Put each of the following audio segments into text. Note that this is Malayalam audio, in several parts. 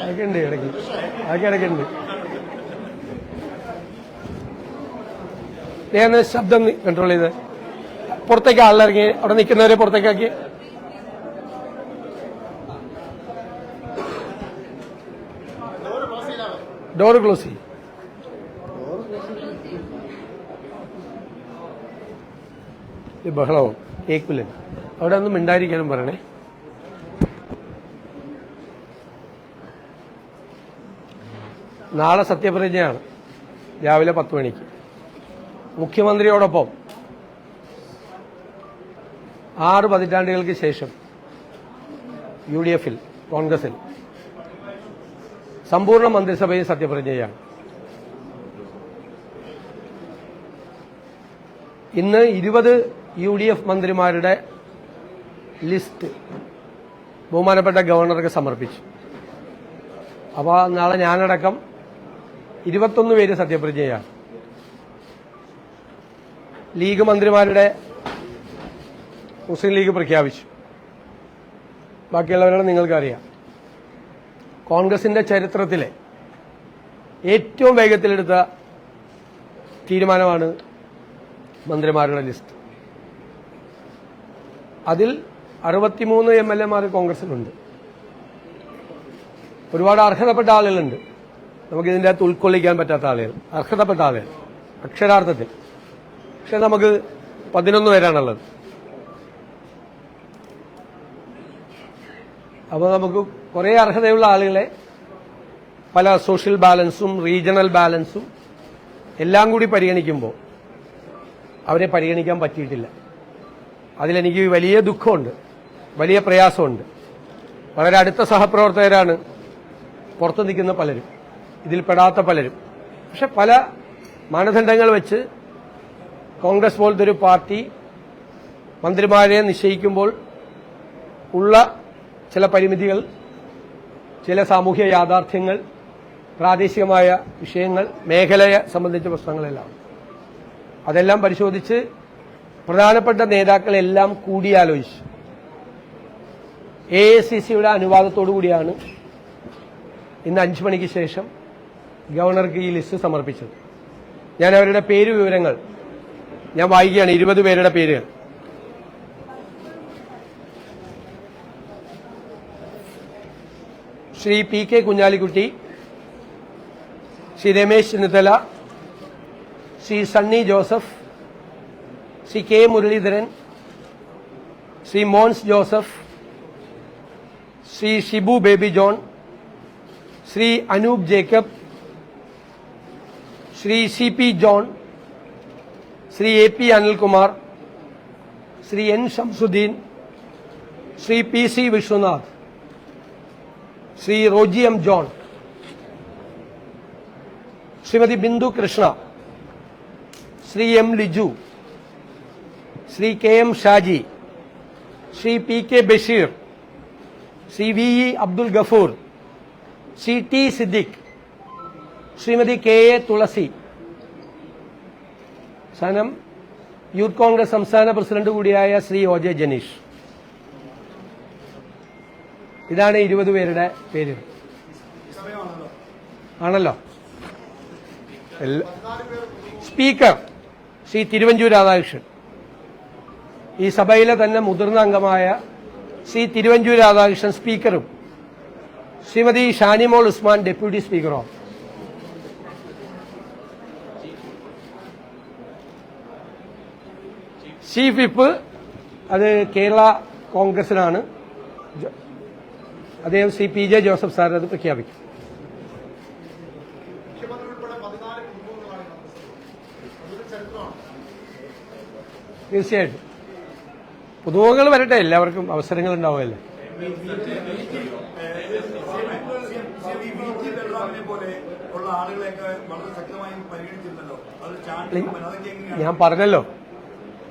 അതൊക്കെ ഉണ്ട് ഇടയ്ക്ക്, അതൊക്കെ ഇടയ്ക്കുണ്ട്. ഞാൻ ശബ്ദം കൺട്രോൾ ചെയ്ത് പുറത്തേക്ക് ആളിറങ്ങി, അവിടെ നിൽക്കുന്നവരെ പുറത്തേക്കാക്കി. ഡോറ് ക്ലോസ് ചെയ്യും. ബഹളവും കേൾക്കില്ല. അവിടെ ഒന്നും മിണ്ടായിരിക്കാനും പറയണേ. നാളെ സത്യപ്രതിജ്ഞയാണ് രാവിലെ 10 മണിക്ക്. മുഖ്യമന്ത്രിയോടൊപ്പം 6 പതിറ്റാണ്ടുകൾക്ക് ശേഷം UDF-ൽ കോൺഗ്രസിൽ സമ്പൂർണ്ണ മന്ത്രിസഭയിൽ സത്യപ്രതിജ്ഞയാണ്. ഇന്ന് 20 UDF മന്ത്രിമാരുടെ ലിസ്റ്റ് ബഹുമാനപ്പെട്ട ഗവർണർക്ക് സമർപ്പിച്ചു. അപ്പോൾ നാളെ ഞാനടക്കം 21 പേര് സത്യപ്രതിജ്ഞയാണ്. ലീഗ് മന്ത്രിമാരുടെ മുസ്ലിം ലീഗ് പ്രഖ്യാപിച്ചു. ബാക്കിയുള്ളവരുടെ നിങ്ങൾക്കറിയാം. കോൺഗ്രസിന്റെ ചരിത്രത്തിലെ ഏറ്റവും വേഗത്തിലെടുത്ത തീരുമാനമാണ് മന്ത്രിമാരുടെ ലിസ്റ്റ്. അതിൽ 63 MLA-മാർ കോൺഗ്രസിലുണ്ട്. ഒരുപാട് അർഹതപ്പെട്ട ആളുകളുണ്ട്. നമുക്കിതിൻ്റെ അകത്ത് ഉൾക്കൊള്ളിക്കാൻ പറ്റാത്ത ആളുകൾ, അർഹതപ്പെട്ട ആളുകൾ അക്ഷരാർത്ഥത്തിൽ. പക്ഷെ നമുക്ക് 11 പേരാണുള്ളത്. അപ്പോൾ നമുക്ക് കുറേ അർഹതയുള്ള ആളുകളെ പല സോഷ്യൽ ബാലൻസും റീജിയണൽ ബാലൻസും എല്ലാം കൂടി പരിഗണിക്കുമ്പോൾ അവരെ പരിഗണിക്കാൻ പറ്റിയിട്ടില്ല. അതിലെനിക്ക് വലിയ ദുഃഖമുണ്ട്, വലിയ പ്രയാസമുണ്ട്. വളരെ അടുത്ത സഹപ്രവർത്തകരാണ് പുറത്തു നിൽക്കുന്ന പലരും, ഇതിൽ പെടാത്ത പലരും. പക്ഷെ പല മാനദണ്ഡങ്ങൾ വെച്ച് കോൺഗ്രസ് പോലത്തെ ഒരു പാർട്ടി മന്ത്രിമാരെ നിശ്ചയിക്കുമ്പോൾ ഉള്ള ചില പരിമിതികൾ, ചില സാമൂഹ്യ യാഥാർത്ഥ്യങ്ങൾ, പ്രാദേശികമായ വിഷയങ്ങൾ, മേഖലയെ സംബന്ധിച്ച പ്രശ്നങ്ങളെല്ലാം അതെല്ലാം പരിശോധിച്ച് പ്രധാനപ്പെട്ട നേതാക്കളെല്ലാം കൂടിയാലോചിച്ച് AICCയുടെ അനുവാദത്തോടു കൂടിയാണ് ഇന്ന് 5 മണിക്ക് ശേഷം ഗവർണർക്ക് ഈ ലിസ്റ്റ് സമർപ്പിച്ചത്. ഞാൻ അവരുടെ പേര് വിവരങ്ങൾ ഞാൻ വായിക്കുകയാണ്. 20 പേരുടെ പേരുകൾ. Shri PK Kunhalikutty, Shri Ramesh Chennithala, Shri Sunny Joseph, Shri K Muraleedharan, Shri Mons Joseph, Shri Shibu Baby John, Shri Anoop Jacob, Shri CP John, Shri AP Anilkumar, Shri N Shamsudheen, Shri PC Vishwanath, Shri Roji M John, Shrimati Bindu Krishna, Shri M Liju, Shri KM Shaji, Shri PK Basheer, Shri VE Abdul Gafoor, Shri T Siddique, Shrimati KA Thulasi. സനം യൂത്ത് കോൺഗ്രസ് സംസ്ഥാന പ്രസിഡന്റ് കൂടിയായ ശ്രീ OJ ജനീഷ്. ഇതാണ് 20 പേരുടെ പേര്. ആണല്ലോ. സ്പീക്കർ ശ്രീ തിരുവഞ്ചൂർ രാധാകൃഷ്ണൻ. ഈ സഭയിലെ തന്നെ മുതിർന്ന അംഗമായ ശ്രീ തിരുവഞ്ചൂർ രാധാകൃഷ്ണൻ സ്പീക്കറും ശ്രീമതി ഷാനിമോൾ ഉസ്മാൻ ഡെപ്യൂട്ടി സ്പീക്കറോ. ചീഫ് വിപ്പ് അത് കേരള കോൺഗ്രസിനാണ്. അദ്ദേഹം ശ്രീ PJ ജോസഫ് സാർ അത് പ്രഖ്യാപിക്കും. തീർച്ചയായിട്ടും പുതുമുഖങ്ങൾ വരട്ടെ, എല്ലാവർക്കും അവസരങ്ങൾ ഉണ്ടാവുമല്ലേ. ഞാൻ പറഞ്ഞല്ലോ,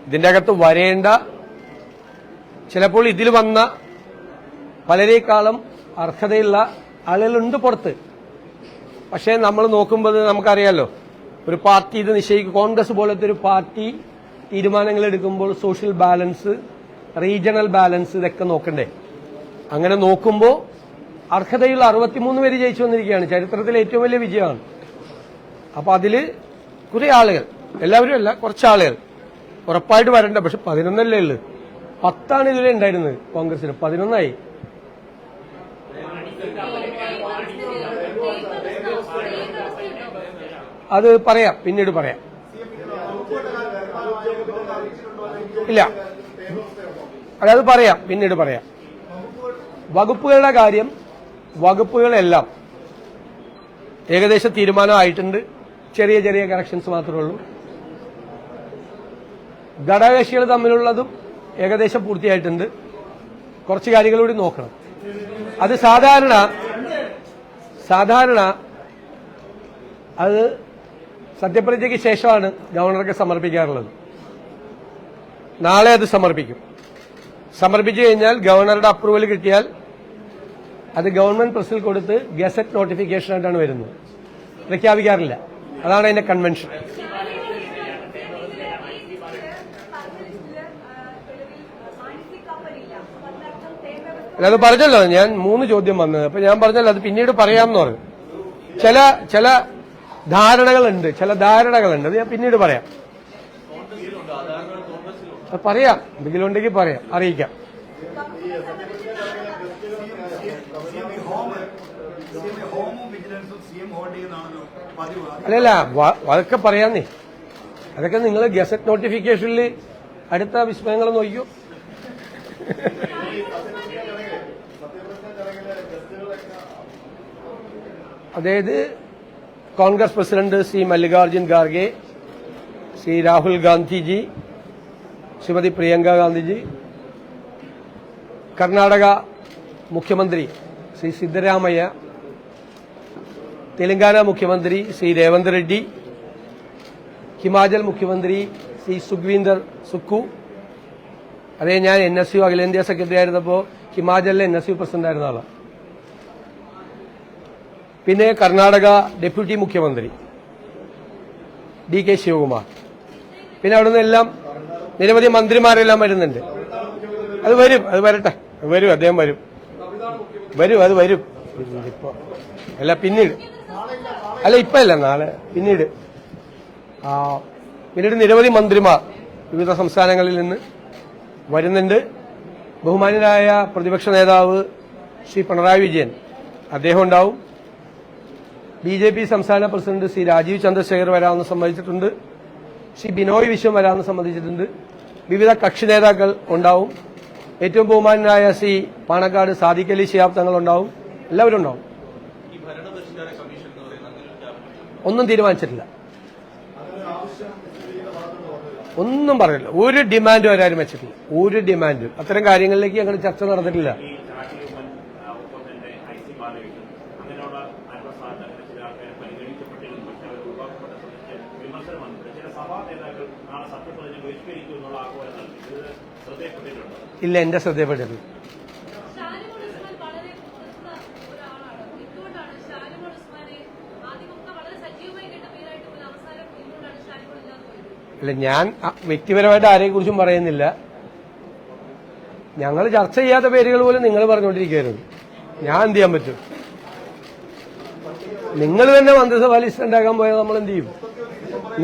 ഇതിന്റെ അകത്ത് വരേണ്ട ചിലപ്പോൾ ഇതിൽ വന്ന പലരേക്കാളും അർഹതയുള്ള ആളുകളുണ്ട് പുറത്ത്. പക്ഷേ നമ്മൾ നോക്കുമ്പോൾ നമുക്കറിയാലോ, ഒരു പാർട്ടി ഇത് നിശ്ചയിക്കും. കോൺഗ്രസ് പോലത്തെ ഒരു പാർട്ടി തീരുമാനങ്ങൾ എടുക്കുമ്പോൾ സോഷ്യൽ ബാലൻസ്, റീജിയണൽ ബാലൻസ് ഇതൊക്കെ നോക്കണ്ടേ. അങ്ങനെ നോക്കുമ്പോൾ അർഹതയുള്ള 63 പേര് ജയിച്ചു വന്നിരിക്കുകയാണ്. ചരിത്രത്തിലെ ഏറ്റവും വലിയ വിജയമാണ്. അപ്പൊ അതില് കുറെ ആളുകൾ, എല്ലാവരും അല്ല, കുറച്ചാളുകൾ ഉറപ്പായിട്ട് വരണ്ട. പക്ഷെ 11 ഉള്ളു. 10 ഇതുവരെ ഉണ്ടായിരുന്നത് കോൺഗ്രസിന്, 11 അത് പറയാം, പിന്നീട് പറയാം. ഇല്ല, അത് പറയാം, പിന്നീട് പറയാം. വകുപ്പുകളുടെ കാര്യം, വകുപ്പുകളെല്ലാം ഏകദേശം തീരുമാനമായിട്ടുണ്ട്. ചെറിയ ചെറിയ കറക്ഷൻസ് മാത്രമേ ഉള്ളൂ. ഘടകകക്ഷികൾ തമ്മിലുള്ളതും ഏകദേശം പൂർത്തിയായിട്ടുണ്ട്. കുറച്ച് കാര്യങ്ങൾ കൂടി നോക്കണം. അത് സാധാരണ അത് സത്യപ്രതിജ്ഞയ്ക്ക് ശേഷമാണ് ഗവർണർക്ക് സമർപ്പിക്കാറുള്ളത്. നാളെ അത് സമർപ്പിക്കും. സമർപ്പിച്ചു കഴിഞ്ഞാൽ ഗവർണറുടെ അപ്രൂവൽ കിട്ടിയാൽ അത് ഗവൺമെന്റ് പ്രസിൽ കൊടുത്ത് ഗസറ്റ് നോട്ടിഫിക്കേഷനായിട്ടാണ് വരുന്നത്. പ്രഖ്യാപിക്കാറില്ല. അതാണ് അതിന്റെ കൺവെൻഷൻ. അത് പറഞ്ഞല്ലോ, ഞാൻ 3 ചോദ്യം വന്നത്. അപ്പൊ ഞാൻ പറഞ്ഞല്ലോ അത് പിന്നീട് പറയാമെന്ന് പറഞ്ഞു. ചില ധാരണകളുണ്ട്, അത് ഞാൻ പിന്നീട് പറയാം. പറയാം, എന്തെങ്കിലും ഉണ്ടെങ്കിൽ പറയാം, അറിയിക്കാം. അല്ലല്ല, അതൊക്കെ പറയാന്നേ. അതൊക്കെ നിങ്ങൾ ഗസറ്റ് നോട്ടിഫിക്കേഷനിൽ അടുത്ത വിസ്മയങ്ങൾ നോക്കിയോ. അതായത് കോൺഗ്രസ് പ്രസിഡന്റ് ശ്രീ മല്ലികാർജുൻ ഖാർഗെ, ശ്രീ രാഹുൽ ഗാന്ധിജി, ശ്രീമതി പ്രിയങ്ക ഗാന്ധിജി, കർണാടക മുഖ്യമന്ത്രി ശ്രീ സിദ്ധരാമയ്യ, തെലങ്കാന മുഖ്യമന്ത്രി ശ്രീ രേവന്ത് റെഡ്ഡി, ഹിമാചൽ മുഖ്യമന്ത്രി ശ്രീ സുഖ്വീന്ദർ സുഖു. അതേ, ഞാൻ NSU അഖിലേന്ത്യാ സെക്രട്ടറി ആയിരുന്നപ്പോൾ ഹിമാചലിലെ NSU പ്രസിഡന്റ് ആയിരുന്ന ആളാണ്. പിന്നെ കർണാടക ഡെപ്യൂട്ടി മുഖ്യമന്ത്രി DK ശിവകുമാർ. പിന്നെ അവിടുന്ന് എല്ലാം നിരവധി മന്ത്രിമാരെല്ലാം വരുന്നുണ്ട്. അത് വരും, അത് വരട്ടെ, വരും, അദ്ദേഹം വരും, അത് വരും. അല്ല, പിന്നീട് അല്ല, ഇപ്പല്ല, നാളെ, പിന്നീട് നിരവധി മന്ത്രിമാർ വിവിധ സംസ്ഥാനങ്ങളിൽ നിന്ന് വരുന്നുണ്ട്. ബഹുമാന്യനായ പ്രതിപക്ഷ നേതാവ് ശ്രീ പിണറായി വിജയൻ, അദ്ദേഹം ഉണ്ടാവും. BJP സംസ്ഥാന പ്രസിഡന്റ് ശ്രീ രാജീവ് ചന്ദ്രശേഖർ വരാമെന്ന് സമ്മതിച്ചിട്ടുണ്ട്. ശ്രീ ബിനോയ് വിശ്വം വരാമെന്ന് സമ്മതിച്ചിട്ടുണ്ട്. വിവിധ കക്ഷി നേതാക്കൾ ഉണ്ടാവും. ഏറ്റവും ബഹുമാന്യനായ ശ്രീ പാണക്കാട് സാദിഖ് അലി ശിഹാബ് തങ്ങൾ ഉണ്ടാവും. എല്ലാവരും ഉണ്ടാവും. ഒന്നും തീരുമാനിച്ചിട്ടില്ല, ഒന്നും പറയില്ല. ഒരു ഡിമാൻഡും അവരാരും വെച്ചിട്ടില്ല, ഒരു ഡിമാൻഡും. അത്തരം കാര്യങ്ങളിലേക്ക് ഞങ്ങൾ ചർച്ച നടന്നിട്ടില്ല. ഇല്ല, എന്റെ ശ്രദ്ധയപ്പെട്ടിട്ടില്ല. അല്ല, ഞാൻ വ്യക്തിപരമായിട്ട് ആരെക്കുറിച്ചും പറയുന്നില്ല. ഞങ്ങൾ ചർച്ച ചെയ്യാത്ത പേരുകൾ പോലും നിങ്ങൾ പറഞ്ഞുകൊണ്ടിരിക്കുകയായിരുന്നു. ഞാൻ എന്ത് ചെയ്യാൻ പറ്റും? നിങ്ങൾ തന്നെ മന്ത്രിസഭാ ലിസ്റ്റ് ഉണ്ടാക്കാൻ പോയാൽ നമ്മൾ എന്ത് ചെയ്യും?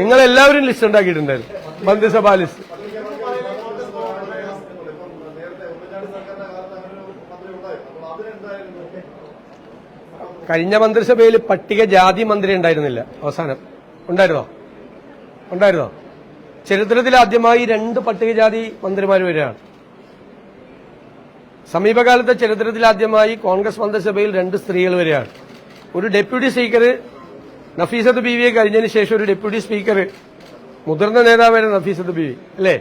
നിങ്ങളെല്ലാവരും ലിസ്റ്റ് ഉണ്ടാക്കിയിട്ടുണ്ടായിരുന്നു, മന്ത്രിസഭാ ലിസ്റ്റ്. കഴിഞ്ഞ മന്ത്രിസഭയിൽ പട്ടികജാതി മന്ത്രി ഉണ്ടായിരുന്നില്ല. അവസാനം ഉണ്ടായിരുന്നോ? ചരിത്രത്തിൽ ആദ്യമായി 2 പട്ടികജാതി മന്ത്രിമാർ വരികയാണ്. സമീപകാലത്തെ ചരിത്രത്തിൽ ആദ്യമായി കോൺഗ്രസ് മന്ത്രിസഭയിൽ 2 സ്ത്രീകൾ വരികയാണ്. ഒരു ഡെപ്യൂട്ടി സ്പീക്കർ നഫീസത്ത് ബീവിയെ കഴിഞ്ഞതിന് ശേഷം ഒരു ഡെപ്യൂട്ടി സ്പീക്കർ, മുതിർന്ന നേതാവാണ് നഫീസത്ത് ബീവി അല്ലേ,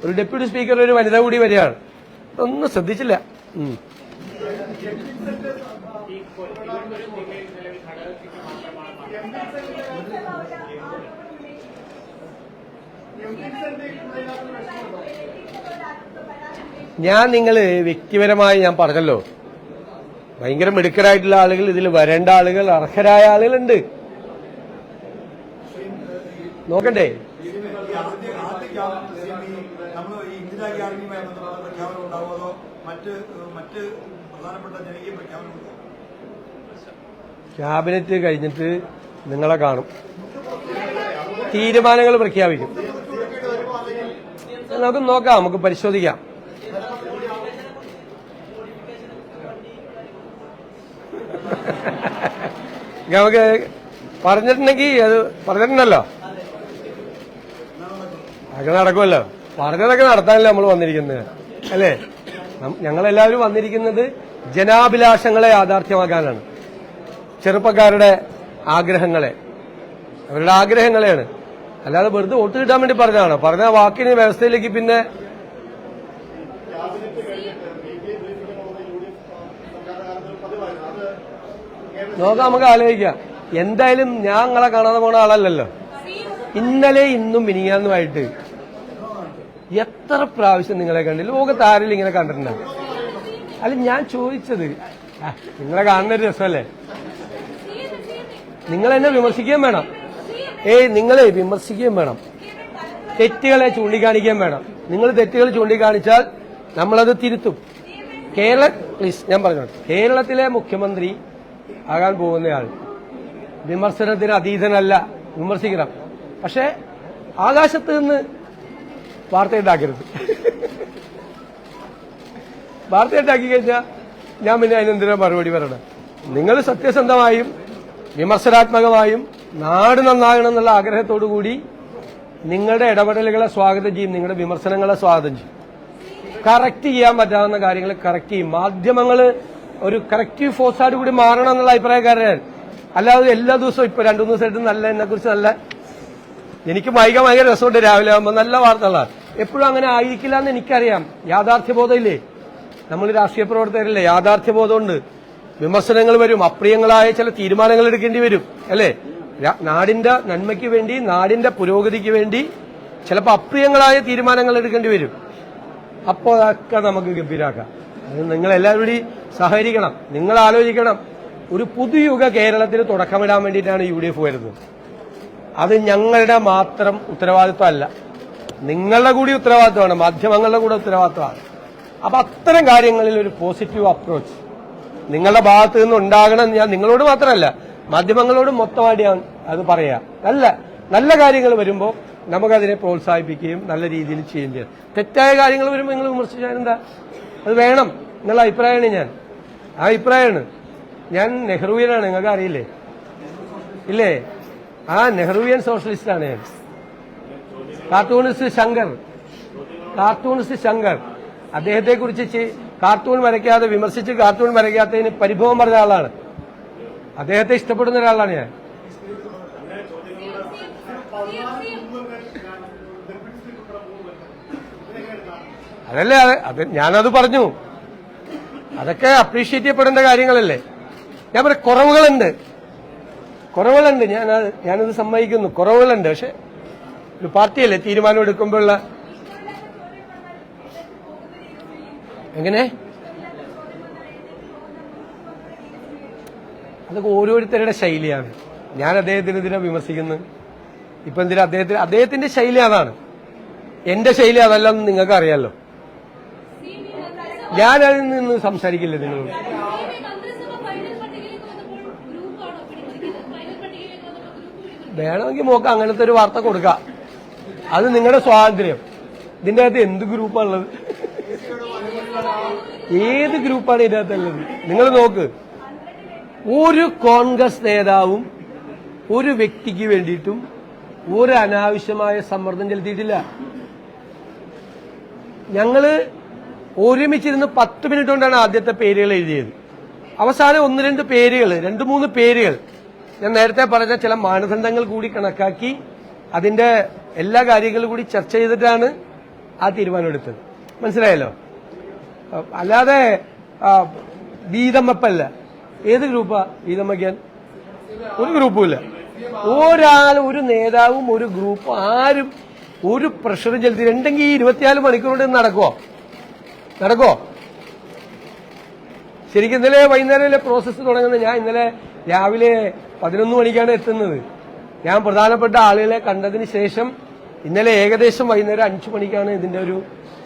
ഒരു ഡെപ്യൂട്ടി സ്പീക്കർ ഒരു വനിത കൂടി വരികയാണ്. ഒന്നും ശ്രദ്ധിച്ചില്ല. നിങ്ങൾ വ്യക്തിപരമായി ഞാൻ പറഞ്ഞല്ലോ, ഭയങ്കര മിടുക്കരായിട്ടുള്ള ആളുകൾ, ഇതിൽ വരേണ്ട ആളുകൾ, അർഹരായ ആളുകളുണ്ട്. നോക്കണ്ടേ? ക്യാബിനറ്റ് കഴിഞ്ഞിട്ട് നിങ്ങളെ കാണും, തീരുമാനങ്ങൾ പ്രഖ്യാപിക്കും. നമുക്ക് നോക്കാം, നമുക്ക് പരിശോധിക്കാം. നമുക്ക് പറഞ്ഞിട്ടുണ്ടെങ്കിൽ അത് പറഞ്ഞിട്ടുണ്ടല്ലോ, അതൊക്കെ നടക്കുമല്ലോ. പറഞ്ഞതൊക്കെ നടത്താനല്ലേ നമ്മൾ വന്നിരിക്കുന്നത്, അല്ലേ? ഞങ്ങളെല്ലാവരും വന്നിരിക്കുന്നത് ജനാഭിലാഷങ്ങളെ യാഥാർത്ഥ്യമാക്കാനാണ്. ചെറുപ്പക്കാരുടെ ആഗ്രഹങ്ങളെ, അവരുടെ ആഗ്രഹങ്ങളെയാണ്. അല്ലാതെ വെറുതെ വോട്ട് കിട്ടാൻ വേണ്ടി പറഞ്ഞതാണ്. പറഞ്ഞ വാക്കിന് വ്യവസ്ഥയിലേക്ക് പിന്നെ നോക്കാം, നമുക്ക് ആലോചിക്കാം. എന്തായാലും ഞാൻ നിങ്ങളെ കാണാതെ പോണ ആളല്ലല്ലോ. ഇന്നലെ ഇന്നും മിനിങ്ങാന്നുമായിട്ട് എത്ര പ്രാവശ്യം നിങ്ങളെ കണ്ടില്ല? ലോകത്ത് ആരെങ്കിലും ഇങ്ങനെ കണ്ടിട്ടുണ്ടാവും? അല്ല, ഞാൻ ചോദിച്ചത്, നിങ്ങളെ കാണുന്ന ഒരു രസമല്ലേ? നിങ്ങൾ എന്നെ വിമർശിക്കുകയും വേണം. നിങ്ങളെ വിമർശിക്കുകയും വേണം, തെറ്റുകളെ ചൂണ്ടിക്കാണിക്കുകയും വേണം. നിങ്ങൾ തെറ്റുകൾ ചൂണ്ടിക്കാണിച്ചാൽ നമ്മളത് തിരുത്തും. പ്ലീസ്, ഞാൻ പറഞ്ഞോട്ടെ, കേരളത്തിലെ മുഖ്യമന്ത്രി ആകാൻ പോകുന്നയാൾ വിമർശനത്തിന് അതീതനല്ല. വിമർശിക്കണം, പക്ഷെ ആകാശത്ത് നിന്ന് വാർത്തയുണ്ടാക്കരുത്. വാർത്തയുണ്ടാക്കി കഴിഞ്ഞാൽ ഞാൻ പിന്നെ അതിനെന്തിനാ മറുപടി പറയണം? നിങ്ങൾ സത്യസന്ധമായും വിമർശനാത്മകമായും നാട് നന്നാകണം എന്നുള്ള ആഗ്രഹത്തോടു കൂടി നിങ്ങളുടെ ഇടപെടലുകളെ സ്വാഗതം ചെയ്യും, നിങ്ങളുടെ വിമർശനങ്ങളെ സ്വാഗതം ചെയ്യും. കറക്റ്റ് ചെയ്യാൻ പറ്റാവുന്ന കാര്യങ്ങൾ കറക്റ്റ് ചെയ്യും. മാധ്യമങ്ങൾ ഒരു കറക്റ്റീവ് ഫോഴ്സായിട്ട് കൂടി മാറണം എന്നുള്ള അഭിപ്രായക്കാരൻ. അല്ലാതെ എല്ലാ ദിവസവും ഇപ്പൊ 2-3 ദിവസമായിട്ട് നല്ല എന്നെ കുറിച്ച് നല്ല, എനിക്ക് ഭയങ്കര രസമുണ്ട് രാവിലെ ആകുമ്പോൾ നല്ല വാർത്തകളാണ്. എപ്പോഴും അങ്ങനെ ആയിരിക്കില്ല എന്ന് എനിക്കറിയാം. യാഥാർത്ഥ്യബോധമില്ലേ? നമ്മൾ രാഷ്ട്രീയ പ്രവർത്തകരല്ലേ, യാഥാർത്ഥ്യബോധമുണ്ട്. വിമർശനങ്ങൾ വരും, അപ്രിയങ്ങളായ ചില തീരുമാനങ്ങൾ എടുക്കേണ്ടി വരും, അല്ലേ? നാടിന്റെ നന്മയ്ക്ക് വേണ്ടി, നാടിന്റെ പുരോഗതിക്ക് വേണ്ടി ചിലപ്പോൾ അപ്രിയങ്ങളായ തീരുമാനങ്ങൾ എടുക്കേണ്ടി വരും. അപ്പോൾ അതൊക്കെ നമുക്ക് ഗംഭീരാക്കാം. അത് നിങ്ങളെല്ലാവരും കൂടി സഹകരിക്കണം. നിങ്ങൾ ആലോചിക്കണം, ഒരു പുതുയുഗ കേരളത്തിന് തുടക്കമിടാൻ വേണ്ടിയിട്ടാണ് UDF വരുന്നത്. അത് ഞങ്ങളുടെ മാത്രം ഉത്തരവാദിത്വമല്ല, നിങ്ങളുടെ കൂടി ഉത്തരവാദിത്വമാണ്, മാധ്യമങ്ങളുടെ കൂടെ ഉത്തരവാദിത്വമാണ്. അപ്പൊ അത്തരം കാര്യങ്ങളിൽ ഒരു പോസിറ്റീവ് അപ്രോച്ച് നിങ്ങളുടെ ഭാഗത്ത് നിന്ന് ഉണ്ടാകണം. ഞാൻ നിങ്ങളോട് മാത്രമല്ല, മാധ്യമങ്ങളോട് മൊത്തമായിട്ട് ഞാൻ അത് പറയാം. നല്ല കാര്യങ്ങൾ വരുമ്പോൾ നമുക്കതിനെ പ്രോത്സാഹിപ്പിക്കുകയും നല്ല രീതിയിൽ ചെയ്യുകയും ചെയ്യാം. തെറ്റായ കാര്യങ്ങൾ വരുമ്പോൾ നിങ്ങൾ വിമർശിച്ചാൽ എന്താ? അത് വേണം എന്നുള്ള അഭിപ്രായമാണ് ആ അഭിപ്രായമാണ്. ഞാൻ നെഹ്റുവിയനാണ്, നിങ്ങൾക്ക് അറിയില്ലേ? ഇല്ലേ? നെഹ്റുവിയൻ സോഷ്യലിസ്റ്റാണ് ഞാൻ. കാർട്ടൂണിസ്റ്റ് ശങ്കർ അദ്ദേഹത്തെ കുറിച്ച് കാർട്ടൂൺ വരയ്ക്കാതെ വിമർശിച്ച് കാർട്ടൂൺ വരയ്ക്കാത്തതിന് പരിഭവം പറഞ്ഞ ആളാണ്. അദ്ദേഹത്തെ ഇഷ്ടപ്പെടുന്ന ഒരാളാണ് ഞാൻ. അതല്ലേ, ഞാനത് പറഞ്ഞു. അതൊക്കെ അപ്രീഷിയേറ്റ് ചെയ്യപ്പെടേണ്ട കാര്യങ്ങളല്ലേ. ഞാൻ പറയാം, കുറവുകളുണ്ട്. ഞാനത് സമ്മതിക്കുന്നു, കുറവുകളുണ്ട്. പക്ഷെ ഒരു പാർട്ടിയല്ലേ തീരുമാനം എടുക്കുമ്പോഴുള്ള എങ്ങനെ അതൊക്കെ ഓരോരുത്തരുടെ ശൈലിയാണ്. ഞാൻ അദ്ദേഹത്തിനെതിരെ വിമർശിക്കുന്നു. ഇപ്പൊ എന്തിനാ അദ്ദേഹത്തിന്റെ ശൈലി അതാണ്, എന്റെ ശൈലി അതല്ലെന്ന് നിങ്ങൾക്ക് അറിയാലോ. ഞാൻ അതിൽ നിന്ന് സംസാരിക്കില്ല നിങ്ങളോട്. വേണമെങ്കിൽ നോക്കാം, അങ്ങനത്തെ ഒരു വാർത്ത കൊടുക്കാം. അത് നിങ്ങളുടെ സ്വാതന്ത്ര്യം. ഇതിന്റെ അകത്ത് എന്ത് ഗ്രൂപ്പാണുള്ളത്? ഏത് ഗ്രൂപ്പാണ് ഇതിനകത്തുള്ളത്? നിങ്ങൾ നോക്ക്, ഒരു കോൺഗ്രസ് നേതാവും ഒരു വ്യക്തിക്ക് വേണ്ടിയിട്ടും ഒരു അനാവശ്യമായ സമ്മർദ്ദം ചെലുത്തിയിട്ടില്ല. ഞങ്ങള് ഒരുമിച്ചിരുന്ന് 10 മിനിറ്റ് കൊണ്ടാണ് ആദ്യത്തെ പേരുകൾ എഴുതിയത്. അവസാനം 1-2 പേരുകൾ, 2-3 പേരുകൾ ഞാൻ നേരത്തെ പറഞ്ഞ ചില മാനദണ്ഡങ്ങൾ കൂടി കണക്കാക്കി അതിന്റെ എല്ലാ കാര്യങ്ങളും കൂടി ചർച്ച ചെയ്തിട്ടാണ് ആ തീരുമാനമെടുത്തത്. മനസ്സിലായല്ലോ? അല്ലാതെ വീതം ഏത് ഗ്രൂപ്പാ വീതം വയ്ക്കാൻ? ഒരു ഗ്രൂപ്പുമില്ല. ഒരു നേതാവും ഒരു ഗ്രൂപ്പും ആരും ഒരു പ്രഷറും ചെലുത്തിയിട്ടുണ്ടെങ്കിൽ ഈ 24 മണിക്കൂർ നടക്കുമോ? ശരിക്കും ഇന്നലെ വൈകുന്നേരം പ്രോസസ്സ് തുടങ്ങുന്നത്. ഞാൻ ഇന്നലെ രാവിലെ 11 മണിക്കാണ് എത്തുന്നത്. ഞാൻ പ്രധാനപ്പെട്ട ആളുകളെ കണ്ടതിന് ശേഷം ഇന്നലെ ഏകദേശം വൈകുന്നേരം 5 മണിക്കാണ് ഇതിന്റെ ഒരു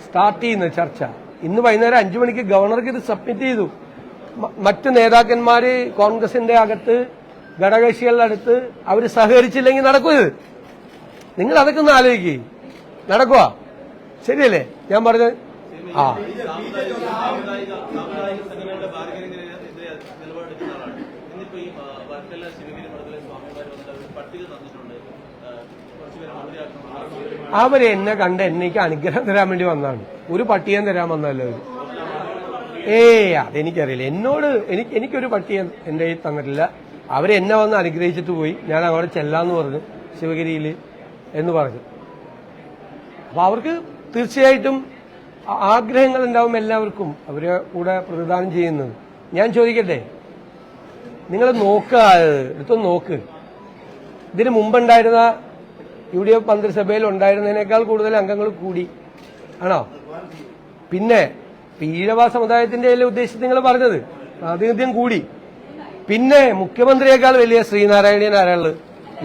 സ്റ്റാർട്ട് ചെയ്യുന്നത് ചർച്ച. ഇന്ന് വൈകുന്നേരം 5 മണിക്ക് ഗവർണർക്ക് ഇത് സബ്മിറ്റ് ചെയ്തു. മറ്റ് നേതാക്കന്മാര് കോൺഗ്രസിന്റെ അകത്ത് ഘടകകക്ഷികളുടെ അടുത്ത് അവർ സഹകരിച്ചില്ലെങ്കിൽ നടക്കും. നിങ്ങൾ അതൊക്കെ ഒന്ന് ആലോചിക്കുക. നടക്കുക ശരിയല്ലേ ഞാൻ പറഞ്ഞത്? ആ അവര് എന്നെ കണ്ട് എനിക്ക് അനുഗ്രഹം തരാൻ വേണ്ടി വന്നതാണ്. ഒരു പട്ടിയം തരാൻ വന്നല്ലോ അവര്. അതെനിക്കറിയില്ല. എന്നോട് എനിക്കൊരു പട്ടിയം എന്റെ കയ്യിൽ തന്നിട്ടില്ല. അവരെന്നെ വന്ന് അനുഗ്രഹിച്ചിട്ട് പോയി. ഞാൻ അവിടെ ചെല്ലാന്ന് പറഞ്ഞു ശിവഗിരിയിൽ എന്ന് പറഞ്ഞു. അപ്പൊ അവർക്ക് തീർച്ചയായിട്ടും ആഗ്രഹങ്ങൾ ഉണ്ടാവും എല്ലാവർക്കും, അവരെ കൂടെ പ്രതിദാനം ചെയ്യുന്നത്. ഞാൻ ചോദിക്കട്ടെ, നിങ്ങൾ എടുത്തൊന്ന് നോക്ക്. ഇതിന് മുമ്പുണ്ടായിരുന്ന UDF മന്ത്രിസഭയിൽ ഉണ്ടായിരുന്നതിനേക്കാൾ കൂടുതൽ അംഗങ്ങൾ കൂടി ആണോ? പിന്നെ ഈഴവ സമുദായത്തിന്റെ ഉദ്ദേശിച്ച് നിങ്ങൾ പറഞ്ഞത് പ്രാതിനിധ്യം കൂടി. പിന്നെ മുഖ്യമന്ത്രിയേക്കാൾ വലിയ ശ്രീനാരായണീയൻ ആരാളുള്ളത്?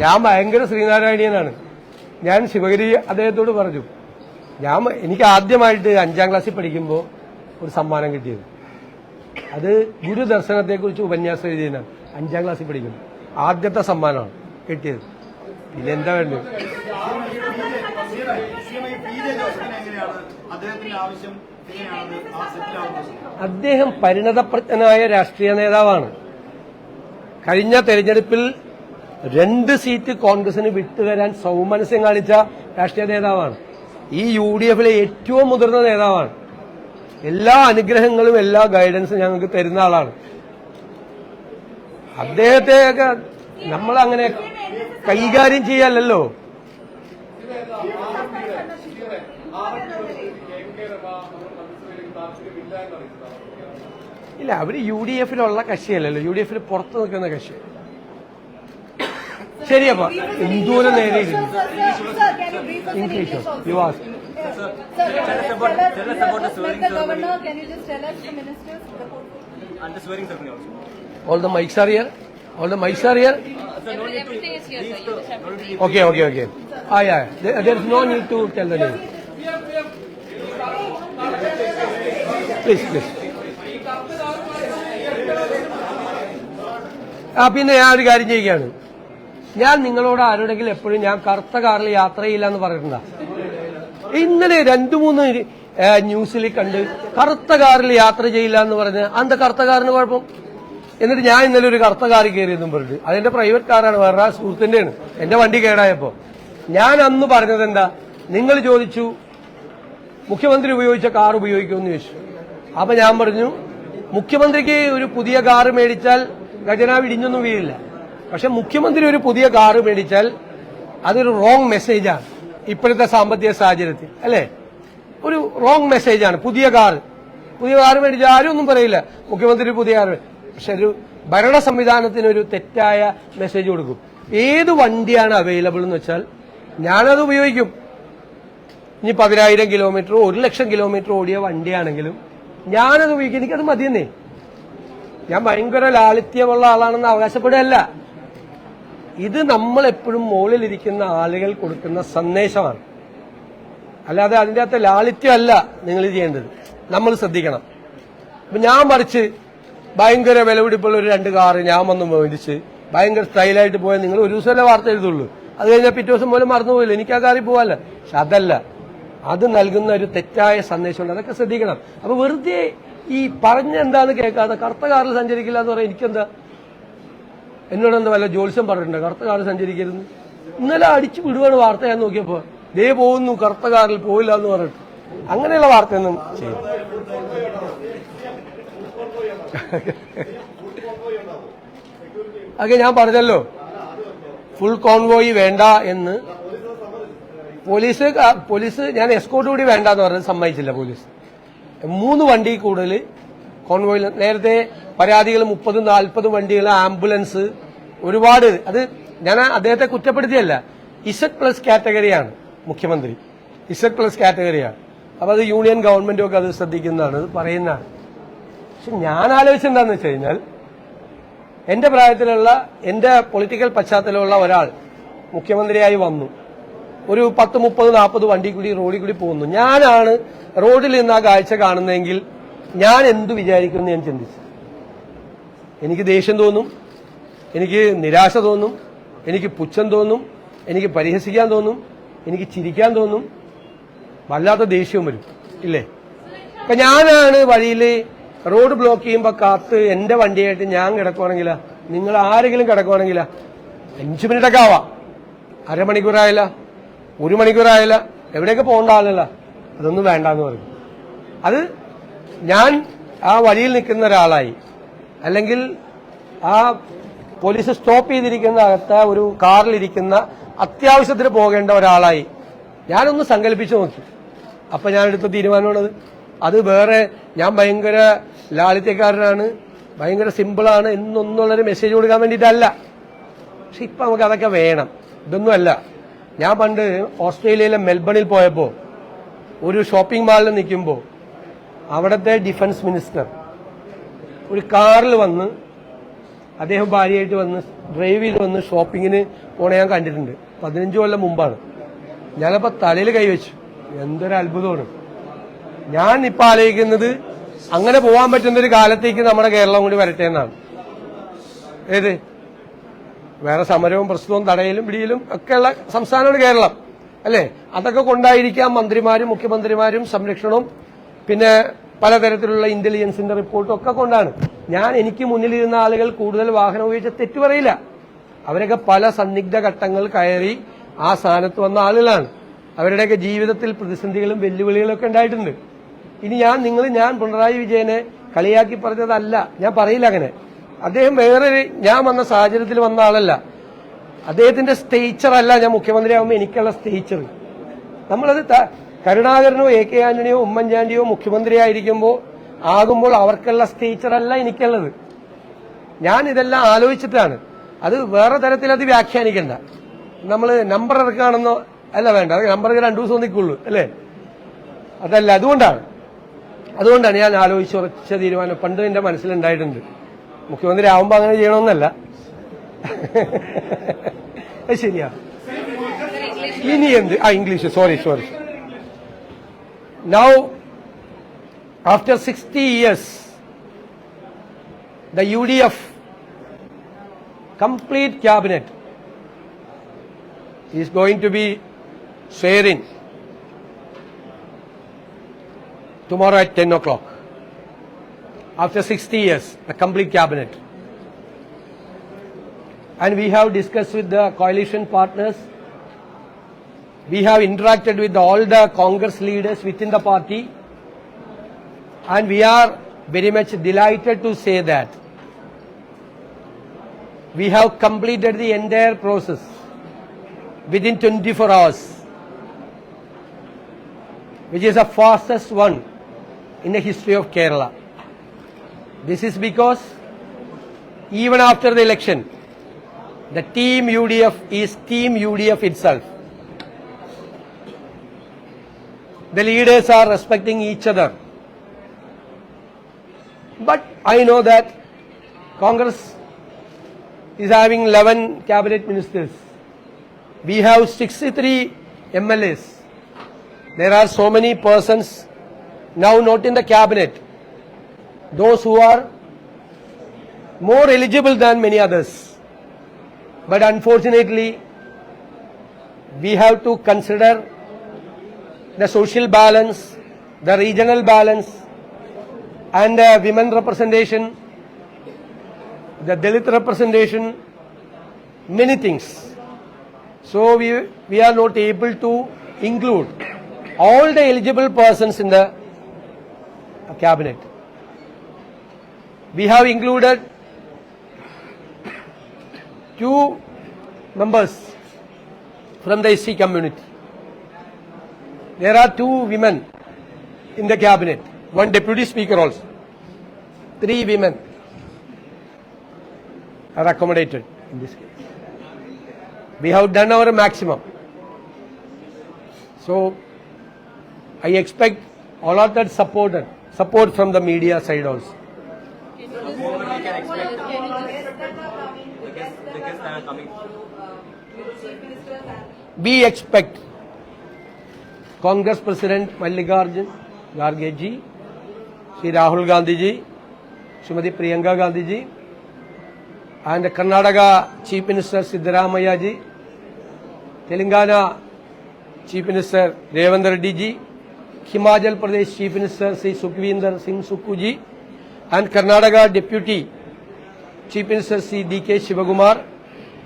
ഞാൻ ഭയങ്കര ശ്രീനാരായണീയനാണ്. ഞാൻ ശിവഗിരി അദ്ദേഹത്തോട് പറഞ്ഞു, എനിക്ക് ആദ്യമായിട്ട് 5ാം ക്ലാസ്സിൽ പഠിക്കുമ്പോൾ ഒരു സമ്മാനം കിട്ടിയത്. അത് ഗുരുദർശനത്തെക്കുറിച്ച് ഉപന്യാസം എഴുതിയതാണ്. 5ാം ക്ലാസ്സിൽ പഠിക്കുമ്പോൾ ആദ്യത്തെ സമ്മാനമാണ് കിട്ടിയത്. പിന്നെന്താ വേണ്ടത്? അദ്ദേഹം പരിണതപ്രജ്ഞനായ രാഷ്ട്രീയ നേതാവാണ്. കഴിഞ്ഞ തെരഞ്ഞെടുപ്പിൽ 2 സീറ്റ് കോൺഗ്രസിന് വിട്ടുതരാൻ സൗമനസ്യം കാണിച്ച രാഷ്ട്രീയ നേതാവാണ്. ഈ UDFിലെ ഏറ്റവും മുതിർന്ന നേതാവാണ്. എല്ലാ അനുഗ്രഹങ്ങളും എല്ലാ ഗൈഡൻസും ഞങ്ങൾക്ക് തരുന്ന ആളാണ്. അദ്ദേഹത്തെയൊക്കെ നമ്മളങ്ങനെ കൈകാര്യം ചെയ്യാലല്ലോ. ഇല്ല, അവര് UDFിലുള്ള കക്ഷിയല്ലല്ലോ, UDFിൽ പുറത്തു നിൽക്കുന്ന കക്ഷി. ശരിയപ്പോ എന്തോരം നേരെ ഇംഗ്ലീഷോ യുവാസ് all the mics are here. All the mics are here. Everything is here, sir. You just have to read. Okay. Yeah. There is no need to tell the name. Please. പിന്നെ ഞാൻ ഒരു കാര്യം ചെയ്യുകയാണ്. ഞാൻ നിങ്ങളോട് ആരോടെങ്കിലും എപ്പോഴും ഞാൻ കറുത്ത കാറിൽ യാത്ര ചെയ്യില്ല എന്ന് പറഞ്ഞിട്ടുണ്ടാ? ഇന്നലെ 2-3 ന്യൂസിൽ കണ്ട് കറുത്ത കാറിൽ യാത്ര ചെയ്യില്ല എന്ന് പറഞ്ഞ് അന്ത കറുത്ത കാറിന് കുഴപ്പം. എന്നിട്ട് ഞാൻ ഇന്നലെ ഒരു കറുത്ത കാറിൽ കയറിയെന്നും പറഞ്ഞു. അതെന്റെ പ്രൈവറ്റ് കാറാണ്, വേറെ സുഹൃത്തിന്റെയാണ്. എന്റെ വണ്ടി കേടായപ്പോ ഞാൻ അന്ന് പറഞ്ഞത് എന്താ? നിങ്ങൾ ചോദിച്ചു മുഖ്യമന്ത്രി ഉപയോഗിച്ച കാർ ഉപയോഗിക്കുമെന്ന് ചോദിച്ചു. അപ്പൊ ഞാൻ പറഞ്ഞു മുഖ്യമന്ത്രിക്ക് ഒരു പുതിയ കാറ് മേടിച്ചാൽ ഖജനാവ് ഇടിഞ്ഞൊന്നും വീഴില്ല. പക്ഷെ മുഖ്യമന്ത്രി ഒരു പുതിയ കാറ് മേടിച്ചാൽ അതൊരു റോങ് മെസ്സേജാണ് ഇപ്പോഴത്തെ സാമ്പത്തിക സാഹചര്യത്തിൽ, അല്ലേ? ഒരു റോങ് മെസ്സേജാണ്. പുതിയ കാറ് മേടിച്ചാൽ ആരും ഒന്നും പറയില്ല മുഖ്യമന്ത്രി പുതിയ കാറ്. പക്ഷെ ഒരു ഭരണ സംവിധാനത്തിന് ഒരു തെറ്റായ മെസ്സേജ് കൊടുക്കും. ഏത് വണ്ടിയാണ് അവൈലബിൾ എന്ന് വെച്ചാൽ ഞാനത് ഉപയോഗിക്കും. ഇനി 10,000 കിലോമീറ്റർ 1,00,000 കിലോമീറ്റർ ഓടിയ വണ്ടിയാണെങ്കിലും ഞാനത് ഉപയോഗിക്കും. എനിക്കത് മതിയെന്നേ. ഞാൻ ഭയങ്കര ലാളിത്യമുള്ള ആളാണെന്ന് അവകാശപ്പെടുകയല്ല. ഇത് നമ്മൾ എപ്പോഴും മുകളിലിരിക്കുന്ന ആളുകൾ കൊടുക്കുന്ന സന്ദേശമാണ്. അല്ലാതെ അതിൻ്റെ അകത്ത് ലാളിത്യമല്ല നിങ്ങൾ ചെയ്യേണ്ടത്. നമ്മൾ ശ്രദ്ധിക്കണം. അപ്പൊ ഞാൻ മറിച്ച് ഭയങ്കര വിലപിടിപ്പുള്ള ഒരു 2 കാറ് ഞാൻ വന്ന് മേടിച്ച് ഭയങ്കര സ്റ്റൈലായിട്ട് പോയാൽ നിങ്ങൾ ഒരു ദിവസമല്ലേ വാർത്ത എഴുതുള്ളൂ. അത് കഴിഞ്ഞാൽ പിറ്റേ ദിവസം പോലും മറന്നുപോയില്ല. എനിക്ക് ആ കാറിൽ പോകാല്ല. പക്ഷെ അതല്ല, അത് നൽകുന്ന ഒരു തെറ്റായ സന്ദേശമുണ്ട്. അതൊക്കെ ശ്രദ്ധിക്കണം. അപ്പൊ വെറുതെ ഈ പറഞ്ഞെന്താന്ന് കേൾക്കാതെ കറുത്ത കാറിൽ സഞ്ചരിക്കില്ല എന്ന് പറയാൻ എനിക്കെന്താ? എന്നോടെന്താ വല്ല ജോത്സ്യം പറഞ്ഞിട്ടുണ്ട് കറുത്ത കാറിൽ സഞ്ചരിക്കരുത്? ഇന്നലെ അടിച്ചു വിടുവാണ് വാർത്ത. ഞാൻ നോക്കിയപ്പോ ദേ പോകുന്നു കറുത്ത കാറിൽ പോയില്ല എന്ന് പറഞ്ഞിട്ട്. അങ്ങനെയുള്ള വാർത്തയൊന്നും ചെയ്യും. അതൊക്കെ ഞാൻ പറഞ്ഞല്ലോ, ഫുൾ കോൺവോയ് വേണ്ട എന്ന്. പോലീസ് ഞാൻ എസ്കോർട്ട് കൂടി വേണ്ട എന്ന് പറഞ്ഞത് സമ്മതിച്ചില്ല. പോലീസ് 3 വണ്ടി കൂടുതൽ കോൺവോയിൽ. നേരത്തെ പരാതികൾ 30-40 വണ്ടികൾ, ആംബുലൻസ് ഒരുപാട്. അത് ഞാൻ അദ്ദേഹത്തെ കുറ്റപ്പെടുത്തിയല്ല. Z+ കാറ്റഗറിയാണ് മുഖ്യമന്ത്രി, Z+ കാറ്റഗറിയാണ്. അപ്പൊ അത് യൂണിയൻ ഗവൺമെന്റും ഒക്കെ അത് ശ്രദ്ധിക്കുന്നതാണ്, അത് പറയുന്നതാണ്. പക്ഷെ ഞാൻ ആലോചിച്ചെന്താന്ന് വെച്ച് കഴിഞ്ഞാൽ എന്റെ പ്രായത്തിലുള്ള എന്റെ പൊളിറ്റിക്കൽ പശ്ചാത്തലമുള്ള ഒരാൾ മുഖ്യമന്ത്രിയായി വന്നു, ഒരു 10-30-40 വണ്ടി കൂടി റോഡിൽ കൂടി പോകുന്നു. ഞാനാണ് റോഡിൽ നിന്ന് ആ കാഴ്ച കാണുന്നതെങ്കിൽ ഞാൻ എന്തു വിചാരിക്കുമെന്ന് ഞാൻ ചിന്തിച്ചു. എനിക്ക് ദേഷ്യം തോന്നും, എനിക്ക് നിരാശ തോന്നും, എനിക്ക് പുച്ഛം തോന്നും, എനിക്ക് പരിഹസിക്കാൻ തോന്നും, എനിക്ക് ചിരിക്കാൻ തോന്നും, വല്ലാത്ത ദേഷ്യവും വരും. ഇല്ലേ? ഇപ്പൊ ഞാനാണ് വഴിയിൽ റോഡ് ബ്ലോക്ക് ചെയ്യുമ്പോ കാത്ത് എന്റെ വണ്ടിയായിട്ട് ഞാൻ കിടക്കുവാണെങ്കിലാ, നിങ്ങൾ ആരെങ്കിലും കിടക്കുവാണെങ്കിലാ, 5 മിനിറ്റൊക്കെ ആവാം, അരമണിക്കൂറായില്ല, 1 മണിക്കൂറായില്ല, എവിടെയൊക്കെ പോകേണ്ട ആളല്ല, അതൊന്നും വേണ്ടെന്ന് പറയും. അത് ഞാൻ ആ വഴിയിൽ നിൽക്കുന്ന ഒരാളായി, അല്ലെങ്കിൽ ആ പോലീസ് സ്റ്റോപ്പ് ചെയ്തിരിക്കുന്ന അകത്ത് ഒരു കാറിലിരിക്കുന്ന അത്യാവശ്യത്തിന് പോകേണ്ട ഒരാളായി ഞാനൊന്ന് സങ്കല്പിച്ചു നോക്കി. അപ്പൊ ഞാൻ എടുത്ത തീരുമാനമാണത്. അത് വേറെ ഞാൻ ഭയങ്കര ലാളിത്യക്കാരനാണ്, ഭയങ്കര സിമ്പിളാണ് എന്നൊന്നുള്ളൊരു മെസ്സേജ് കൊടുക്കാൻ വേണ്ടിയിട്ടല്ല. പക്ഷെ ഇപ്പൊ നമുക്ക് അതൊക്കെ വേണം. ഇതൊന്നുമല്ല. ഞാൻ പണ്ട് ഓസ്ട്രേലിയയിലെ മെൽബണിൽ പോയപ്പോ ഒരു ഷോപ്പിംഗ് മാളിൽ നിൽക്കുമ്പോൾ അവിടുത്തെ ഡിഫൻസ് മിനിസ്റ്റർ ഒരു കാറിൽ വന്ന് അദ്ദേഹം ഭാര്യയായിട്ട് വന്ന് ഡ്രൈവ് ചെയ്ത് വന്ന് ഷോപ്പിങ്ങിന് പോണ ഞാൻ കണ്ടിട്ടുണ്ട്. 15 കൊല്ലം മുമ്പാണ്. ഞാനപ്പോ തലയിൽ കൈവച്ചു. എന്തൊരു അത്ഭുതമാണ്. ഞാൻ ഇപ്പൊ ആലോചിക്കുന്നത് അങ്ങനെ പോകാൻ പറ്റുന്ന ഒരു കാലത്തേക്ക് നമ്മുടെ കേരളം കൂടി വരട്ടെ എന്നാണ്. ഏത് വേറെ സമരവും പ്രശ്നവും തടയലും പിടിയിലും ഒക്കെയുള്ള സംസ്ഥാനമാണ് കേരളം, അല്ലേ? അതൊക്കെ കൊണ്ടായിരിക്കാം മന്ത്രിമാരും മുഖ്യമന്ത്രിമാരും സംരക്ഷണവും പിന്നെ പലതരത്തിലുള്ള ഇന്റലിജൻസിന്റെ റിപ്പോർട്ടും ഒക്കെ കൊണ്ടാണ്. എനിക്ക് മുന്നിലിരുന്ന ആളുകൾ കൂടുതൽ വാഹനം ഉപയോഗിച്ച തെറ്റു പറയില്ല. അവരൊക്കെ പല സന്നിഗ്ധ ഘട്ടങ്ങൾ കയറി ആ സ്ഥാനത്ത് വന്ന ആളുകളാണ്. അവരുടെയൊക്കെ ജീവിതത്തിൽ പ്രതിസന്ധികളും വെല്ലുവിളികളും ഒക്കെ ഉണ്ടായിട്ടുണ്ട്. ഇനി ഞാൻ പിണറായി വിജയനെ കളിയാക്കി പറഞ്ഞതല്ല, ഞാൻ പറയില്ല അങ്ങനെ. അദ്ദേഹം വേറൊരു ഞാൻ വന്ന സാഹചര്യത്തിൽ വന്ന ആളല്ല. അദ്ദേഹത്തിന്റെ സ്റ്റേച്ചർ അല്ല ഞാൻ മുഖ്യമന്ത്രിയാകുമ്പോൾ എനിക്കുള്ള സ്റ്റേച്ചർ. നമ്മളത് കരുണാകരനോ AK ആന്റണിയോ ഉമ്മൻചാണ്ടിയോ മുഖ്യമന്ത്രിയായിരിക്കുമ്പോൾ അവർക്കുള്ള സ്റ്റേച്ചർ അല്ല എനിക്കുള്ളത്. ഞാൻ ഇതെല്ലാം ആലോചിച്ചിട്ടാണ്. അത് വേറെ തരത്തിൽ അത് വ്യാഖ്യാനിക്കണ്ട. നമ്മൾ നമ്പർ ഇറക്കുകയാണെന്നോ അല്ല, വേണ്ട. അത് നമ്പർ 2 ദിവസം നിൽക്കുള്ളൂ, അല്ലേ? അതല്ല. അതുകൊണ്ടാണ് ഞാൻ ആലോചിച്ച് ഉറച്ച തീരുമാനം പണ്ട് എന്റെ മനസ്സിലുണ്ടായിട്ടുണ്ട്. മുഖ്യമന്ത്രി ആവുമ്പോ അങ്ങനെ ചെയ്യണമെന്നല്ല. ശരിയാ. ഇനി എന്ത് English sorry. Now, after 60 years, the UDF complete cabinet is going to be swearing tomorrow at 10 o'clock. After 60 years, the complete cabinet. And we have discussed with the coalition partners. We have interacted with all the Congress leaders within the party, and we are very much delighted to say that we have completed the entire process within 24 hours, which is the fastest one in the history of Kerala. This is because even after the election, the team UDF is team UDF itself. The leaders are respecting each other. But I know that Congress is having 11 cabinet ministers. We have 63 MLAs. There are so many persons now not in the cabinet. Those who are more eligible than many others. But unfortunately, we have to consider the social balance, the regional balance, and the women representation, the Dalit representation, many things. So we are not able to include all the eligible persons in the cabinet. We have included 2 members from the SC community. There are 2 women in the cabinet, 1 deputy speaker also. 3 women are accommodated in this case. We have done our maximum. So I expect all of that support from the media side also. We expect Congress President Mallikarjun Kharge ji, Shri Rahul Gandhi ji, Srimati Priyanka Gandhi ji, and Karnataka Chief Minister Siddaramaiah ji, Telangana Chief Minister Revant Reddy ji, Himachal Pradesh Chief Minister Sri Sukhvinder Singh Sukhu ji, and Karnataka Deputy Chief Minister Sri D.K. Shivakumar,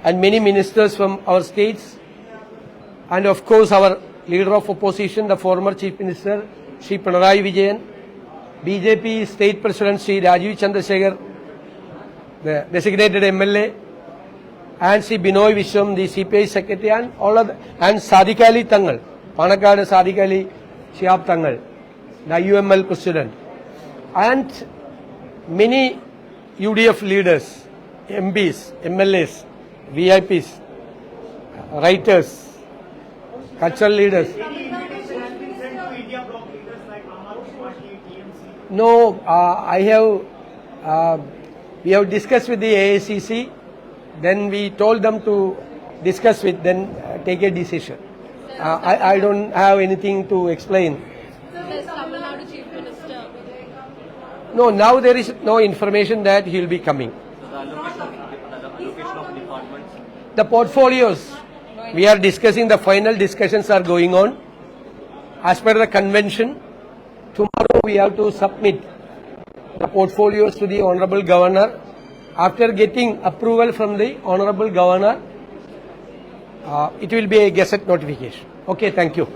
and many ministers from our states, and of course our leader of opposition, the former Chief Minister Sri Pinarayi Vijayan, BJP State President Sri Rajiv Chandrasekhar, the designated MLA, and Sri Binoy Vishwam, the CPI Secretary, and all of and Sadiq Ali Tangal, Panakkad Sadiq Ali Shihab Tangal, the UML President, and many UDF leaders, MPs, MLAs, VIPs, writers, cultural leaders. No, we have discussed with the AICC, then we told them to discuss with, then take a decision. I don't have anything to explain. Does Tamil Nadu Chief Minister? No, now there is no information that he will be coming. The allocation of departments. The portfolios, we are discussing, the final discussions are going on. As per the convention, tomorrow we have to submit the portfolios to the Honorable Governor. After getting approval from the Honorable Governor, it will be a gazette notification. Okay, thank you.